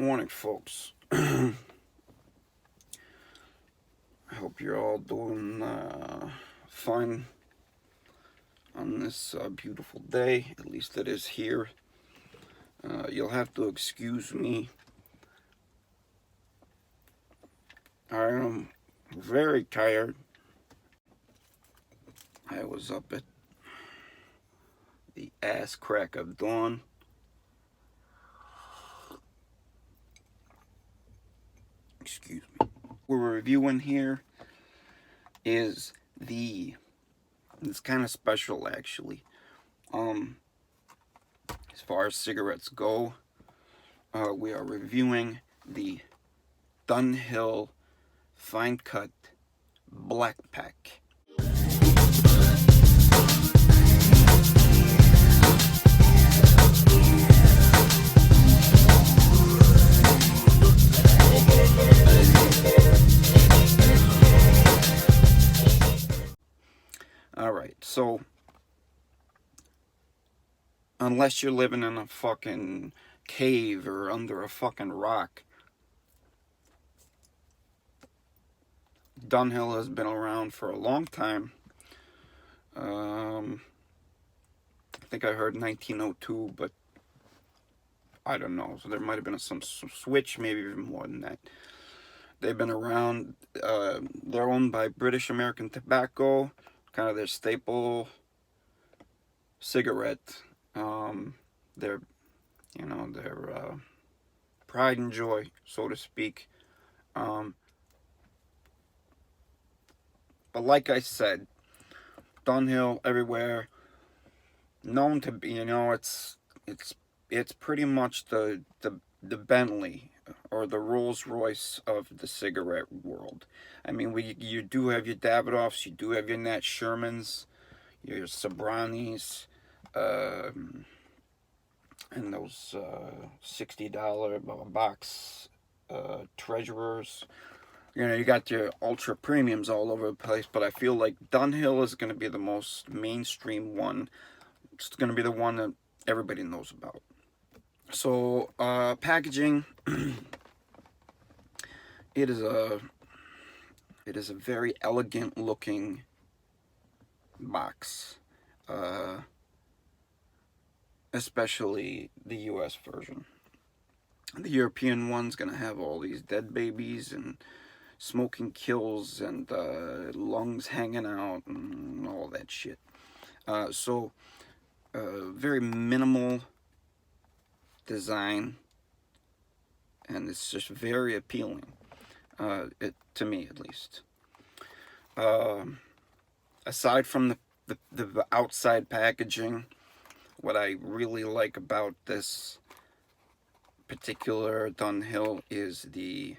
Morning, folks. I hope you're all doing fine on this beautiful day. At least it is here. You'll have to excuse me. I am very tired. I was up at the ass crack of dawn. Excuse me. What we're reviewing here is it's kind of special actually. As far as cigarettes go, we are reviewing the Dunhill Fine Cut Black Pack. Alright, so unless you're living in a fucking cave or under a fucking rock, Dunhill has been around for a long time. I think I heard 1902, but I don't know. So there might have been some switch, maybe even more than that. They've been around. They're owned by British American Tobacco, kind of their staple cigarette. Their pride and joy, so to speak. But like I said, Dunhill everywhere, known to be, it's pretty much the Bentley or the Rolls Royce of the cigarette world. I mean, you do have your Davidoffs, you do have your Nat Shermans, your Sobranis, and those $60 box treasurers. You got your ultra premiums all over the place, but I feel like Dunhill is going to be the most mainstream one. It's going to be the one that everybody knows about. So, packaging, it is a very elegant looking box, especially the US version. The European one's going to have all these dead babies and smoking kills and lungs hanging out and all that shit. So very minimal design, and it's just very appealing, to me at least. Aside from the outside packaging, what I really like about this particular Dunhill is the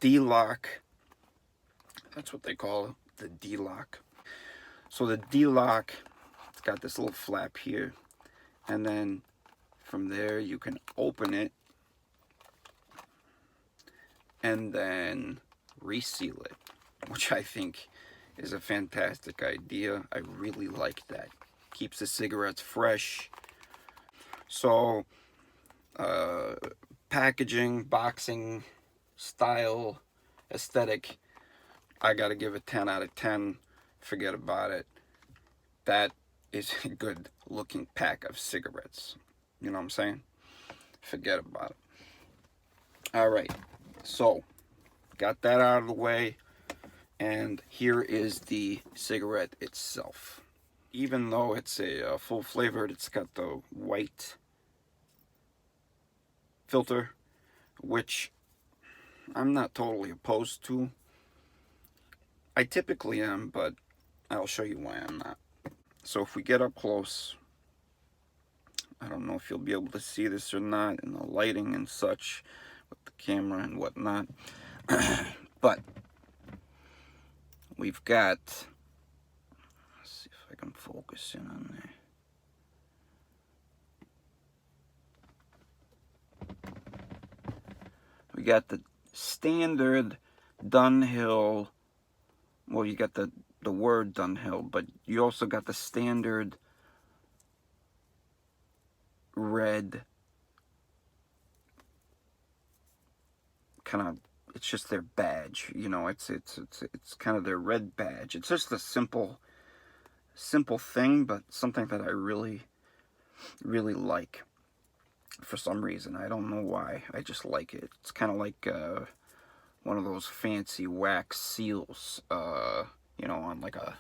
D-lock. That's what they call it, the D-lock. So the D-lock, it's got this little flap here, and then from there you can open it and then reseal it, which I think is a fantastic idea. I really like that. Keeps the cigarettes fresh. So packaging, boxing, style, aesthetic, I gotta give it 10 out of 10. Forget about it. That is a good looking pack of cigarettes. You know what I'm saying? Forget about it. Alright, so got that out of the way, and here is the cigarette itself. Even though it's a full flavored, it's got the white filter, which I'm not totally opposed to. I typically am, but I'll show you why I'm not. So if we get up close, I don't know if you'll be able to see this or not in the lighting and such with the camera and whatnot, but we've got, let's see if I can focus in on there. We got the standard Dunhill. Well, you got the word Dunhill, but you also got the standard red kind of, it's just their badge, you know, it's kind of their red badge. It's just a simple thing, but something that I really like for some reason. I don't know why. I just like it. It's kind of like one of those fancy wax seals, you know, on like a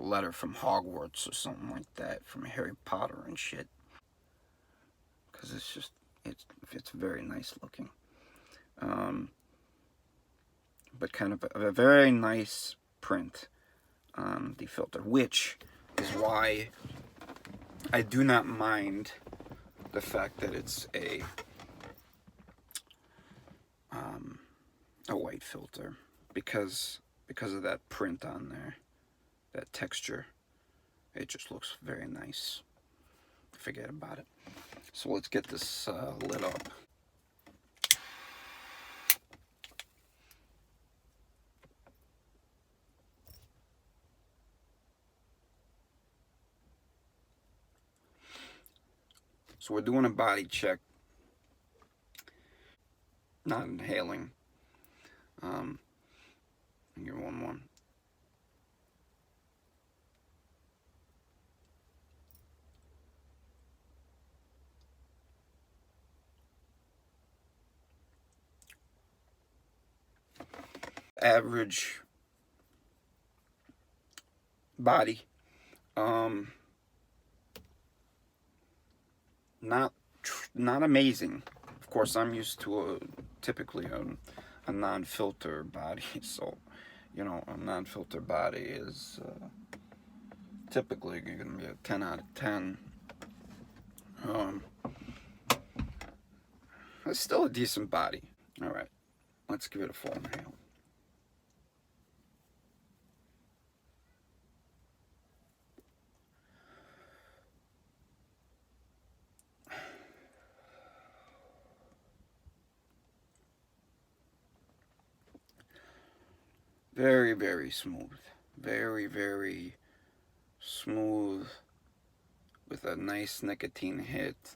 letter from Hogwarts or something like that, from Harry Potter and shit. Because it's just it's very nice looking. But kind of a very nice print on the filter, which is why I do not mind the fact that it's a white filter, because of that print on there, that texture. It just looks very nice. Forget about it. So let's get this lit up. So we're doing a body check, not inhaling. Give one more. Average body. Not amazing. Of course, I'm used to typically a non-filter body, so you know, a non-filter body is typically going to be a 10 out of 10. It's still a decent body. All right, let's give it a full inhale. Very, very smooth. Very, very smooth, with a nice nicotine hit.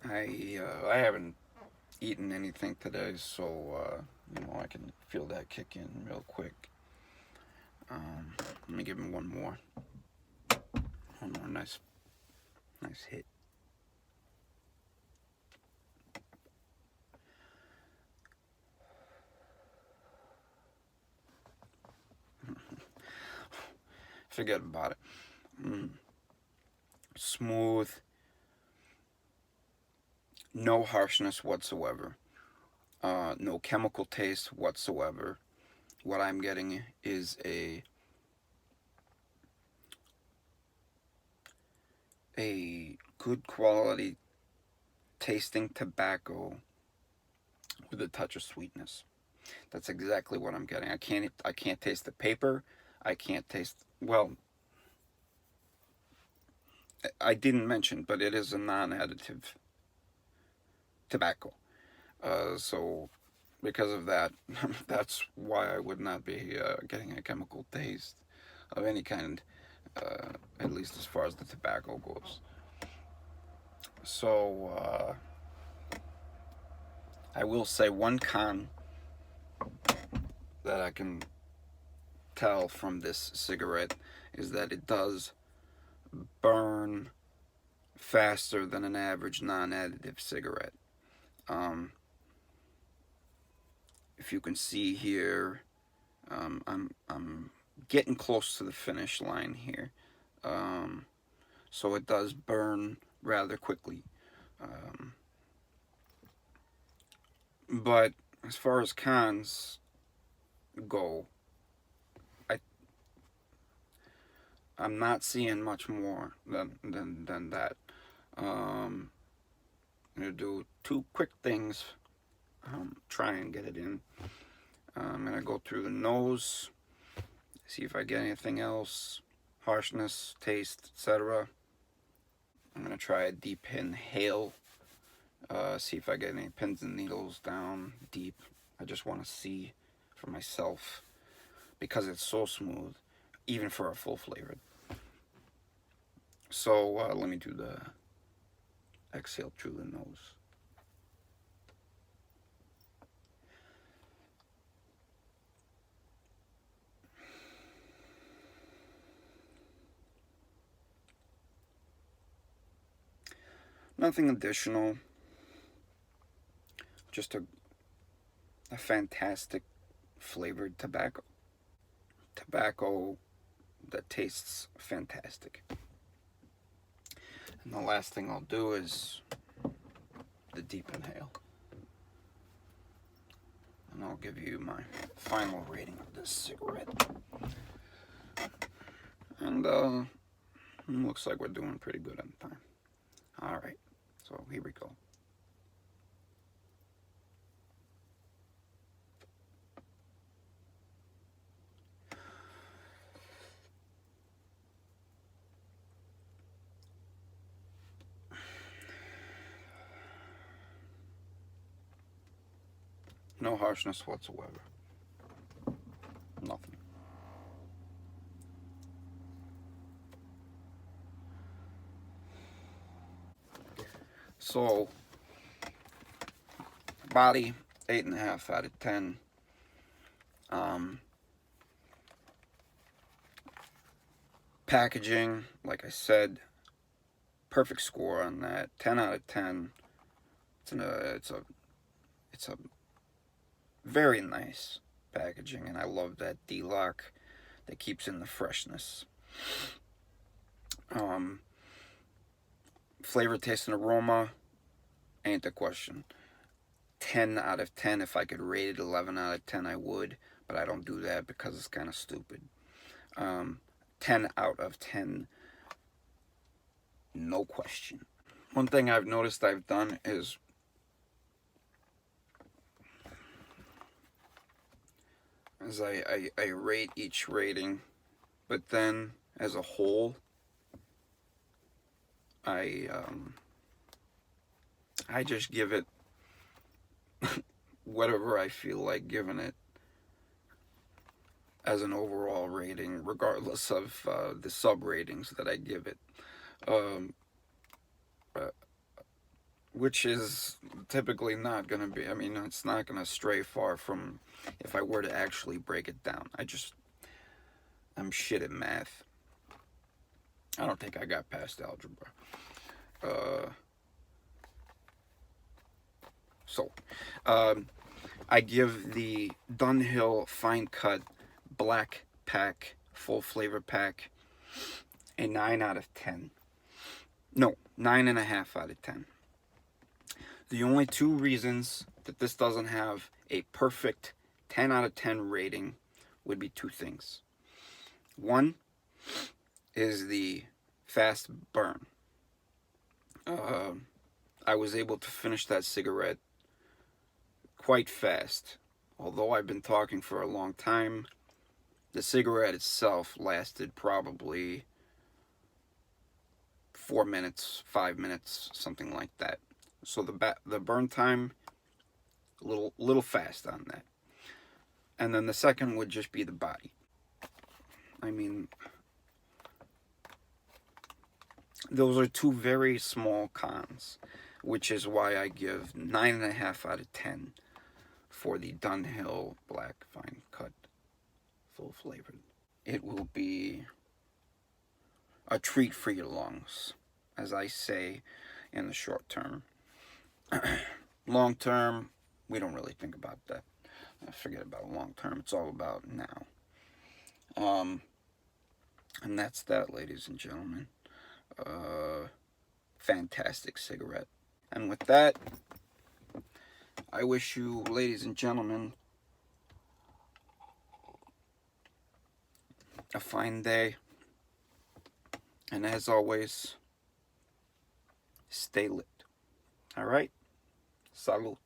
I haven't eaten anything today, so you know, I can feel that kick in real quick. Let me give him one more nice hit. Forget about it. Smooth, no harshness whatsoever, no chemical taste whatsoever. What I'm getting is a good quality tasting tobacco with a touch of sweetness. That's exactly what I'm getting. I can't taste the paper. I can't taste, well, I didn't mention, but it is a non-additive tobacco. So because of that, that's why I would not be getting a chemical taste of any kind, at least as far as the tobacco goes. So I will say one con that I can tell from this cigarette is that it does burn faster than an average non-additive cigarette. If you can see here, I'm getting close to the finish line here, so it does burn rather quickly. But as far as cons go, I'm not seeing much more than that. I'm gonna do two quick things. Try and get it in. I'm gonna go through the nose, see if I get anything else, harshness, taste, etc. I'm gonna try a deep inhale, see if I get any pins and needles down deep. I just want to see for myself, because it's so smooth, even for a full flavored. So let me do the exhale through the nose. Nothing additional, just a fantastic flavored tobacco. Tobacco that tastes fantastic. And the last thing I'll do is the deep inhale. And I'll give you my final rating of this cigarette. And looks like we're doing pretty good on time. Alright, so here we go. No harshness whatsoever. Nothing. So, body, 8.5 out of 10. Packaging, like I said, perfect score on that. 10 out of 10. It's a very nice packaging, and I love that D-lock that keeps in the freshness. Flavor, taste, and aroma ain't the question. 10 out of 10. If I could rate it 11 out of 10, I would, but I don't do that because it's kind of stupid. 10 out of 10, no question. One thing I've noticed I've done is I rate each rating, but then as a whole, I just give it whatever I feel like giving it as an overall rating, regardless of the sub ratings that I give it, which is typically not going to be, I mean, it's not going to stray far from if I were to actually break it down. I'm shit at math. I don't think I got past algebra. I give the Dunhill Fine Cut Black Pack, Full Flavor Pack, a 9 out of 10. No, 9.5 out of 10. The only two reasons that this doesn't have a perfect 10 out of 10 rating would be two things. One is the fast burn. I was able to finish that cigarette quite fast. Although I've been talking for a long time, the cigarette itself lasted probably 4 minutes, 5 minutes, something like that. So the burn time, a little fast on that. And then the second would just be the body. I mean, those are two very small cons, which is why I give 9.5 out of 10 for the Dunhill Black Fine Cut Full Flavored. It will be a treat for your lungs, as I say, in the short term. Long term, we don't really think about that. Forget about long term. It's all about now. And that's that, ladies and gentlemen. Fantastic cigarette. And with that, I wish you, ladies and gentlemen, a fine day. And as always, stay lit. All right? Salud.